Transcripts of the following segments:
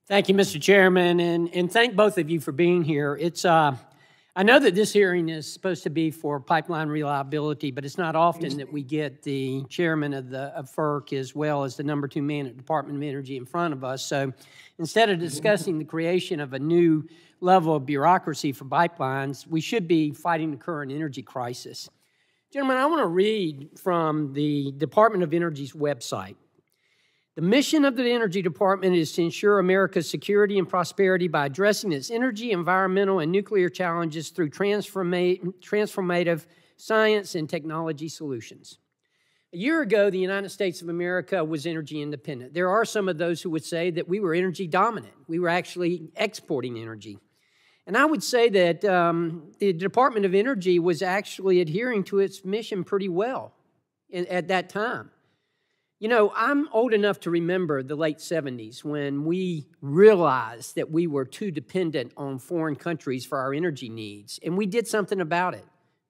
Thank you, Mr. Chairman, and thank both of you for being here. I know that this hearing is supposed to be for pipeline reliability, but it's not often that we get the chairman of FERC as well as the number 2 man at Department of Energy in front of us. So instead of discussing the creation of a new level of bureaucracy for pipelines, we should be fighting the current energy crisis. Gentlemen, I want to read from the Department of Energy's website. The mission of the Energy Department is to ensure America's security and prosperity by addressing its energy, environmental, and nuclear challenges through transformative science and technology solutions. A year ago, the United States of America was energy independent. There are some of those who would say that we were energy dominant. We were actually exporting energy. And I would say that the Department of Energy was actually adhering to its mission pretty well at that time. You know, I'm old enough to remember the late 70s when we realized that we were too dependent on foreign countries for our energy needs, and we did something about it.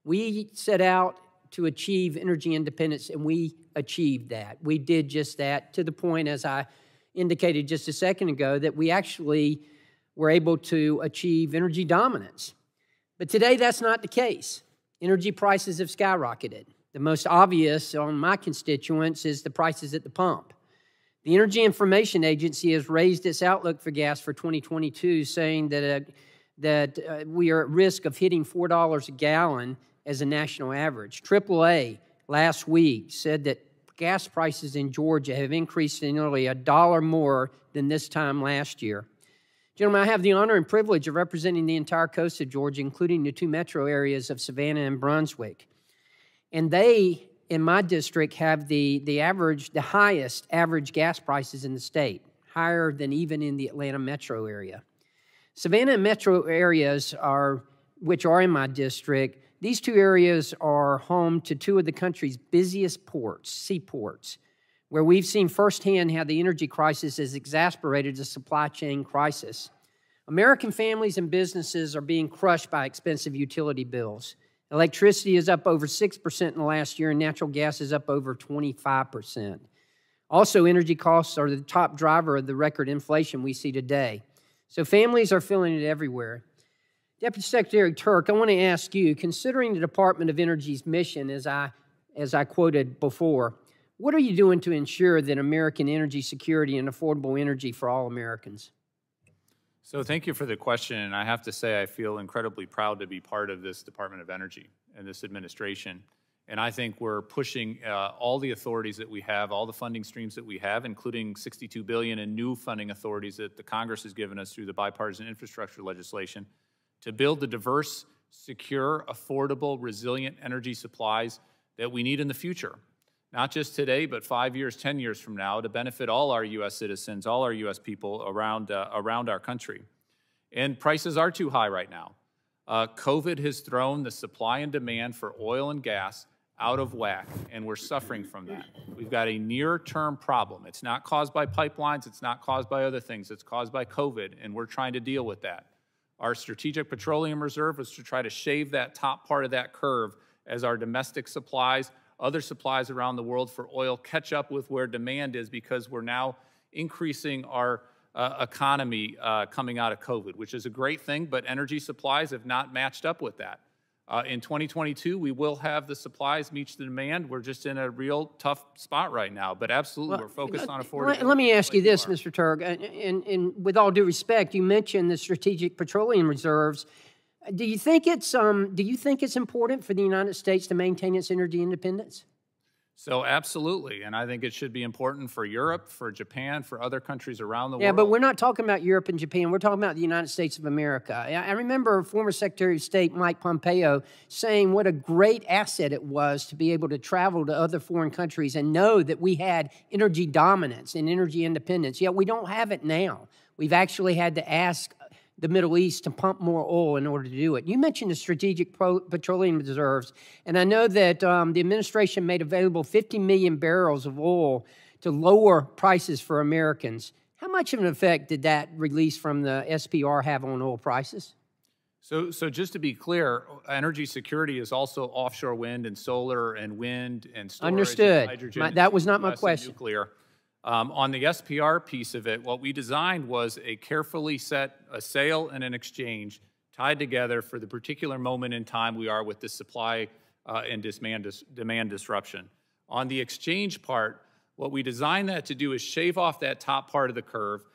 We set out to achieve energy independence, and we achieved that. We did just that to the point, as I indicated just a second ago, that we actually were able to achieve energy dominance. But today, that's not the case. Energy prices have skyrocketed. The most obvious on my constituents is the prices at the pump. The Energy Information Agency has raised its outlook for gas for 2022, saying that we are at risk of hitting $4 a gallon as a national average. AAA last week said that gas prices in Georgia have increased to nearly $1 more than this time last year. Gentlemen, I have the honor and privilege of representing the entire coast of Georgia, including the 2 metro areas of Savannah and Brunswick. And they, in my district, have the highest average gas prices in the state, higher than even in the Atlanta metro area. Savannah and metro areas, which are in my district, these 2 areas are home to 2 of the country's busiest ports, seaports, where we've seen firsthand how the energy crisis has exacerbated the supply chain crisis. American families and businesses are being crushed by expensive utility bills. Electricity is up over 6% in the last year, and natural gas is up over 25%. Also, energy costs are the top driver of the record inflation we see today. So families are feeling it everywhere. Deputy Secretary Turk, I want to ask you, considering the Department of Energy's mission, as I quoted before, what are you doing to ensure that American energy security and affordable energy for all Americans? So thank you for the question, and I have to say I feel incredibly proud to be part of this Department of Energy and this administration. And I think we're pushing all the authorities that we have, all the funding streams that we have, including $62 billion in new funding authorities that the Congress has given us through the bipartisan infrastructure legislation, to build the diverse, secure, affordable, resilient energy supplies that we need in the future. Not just today, but 5 years, 10 years from now, to benefit all our U.S. citizens, all our U.S. people around our country. And prices are too high right now. COVID has thrown the supply and demand for oil and gas out of whack, and we're suffering from that. We've got a near-term problem. It's not caused by pipelines. It's not caused by other things. It's caused by COVID, and we're trying to deal with that. Our Strategic Petroleum Reserve is to try to shave that top part of that curve as our domestic supplies, other supplies around the world for oil catch up with where demand is, because we're now increasing our economy coming out of COVID, which is a great thing, but energy supplies have not matched up with that. In 2022, we will have the supplies meet the demand. We're just in a real tough spot right now, but absolutely we're focused on affordability. Let me ask you this, Mr. Turk, and with all due respect, you mentioned the Strategic Petroleum Reserves. Do you think it's important for the United States to maintain its energy independence? So absolutely, and I think it should be important for Europe, for Japan, for other countries around the world. Yeah, but we're not talking about Europe and Japan. We're talking about the United States of America. I remember former Secretary of State Mike Pompeo saying what a great asset it was to be able to travel to other foreign countries and know that we had energy dominance and energy independence. Yet we don't have it now. We've actually had to ask the Middle East to pump more oil in order to do it. You mentioned the Strategic Petroleum Reserves, and I know that the administration made available 50 million barrels of oil to lower prices for Americans. How much of an effect did that release from the SPR have on oil prices? So just to be clear, energy security is also offshore wind and solar and wind and storage. Understood. And hydrogen. That was not my question. Nuclear. On the SPR piece of it, what we designed was a carefully set a sale and an exchange tied together for the particular moment in time we are with the supply and demand disruption. On the exchange part, what we designed that to do is shave off that top part of the curve,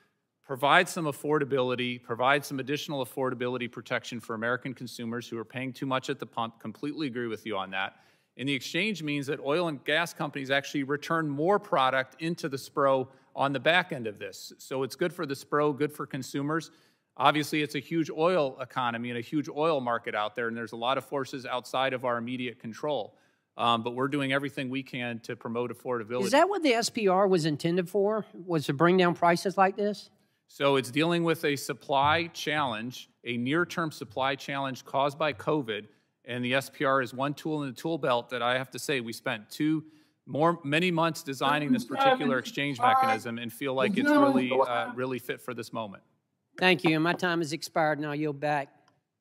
provide some affordability, provide some additional affordability protection for American consumers who are paying too much at the pump. Completely agree with you on that. And the exchange means that oil and gas companies actually return more product into the SPRO on the back end of this. So it's good for the SPRO, good for consumers. Obviously, it's a huge oil economy and a huge oil market out there, and there's a lot of forces outside of our immediate control. But we're doing everything we can to promote affordability. Is that what the SPR was intended for, was to bring down prices like this? So it's dealing with a supply challenge, a near-term supply challenge caused by COVID, and the SPR is one tool in the tool belt that I have to say we spent many months designing this particular exchange mechanism and feel like it's really fit for this moment. Thank you. And my time has expired, and I'll yield back.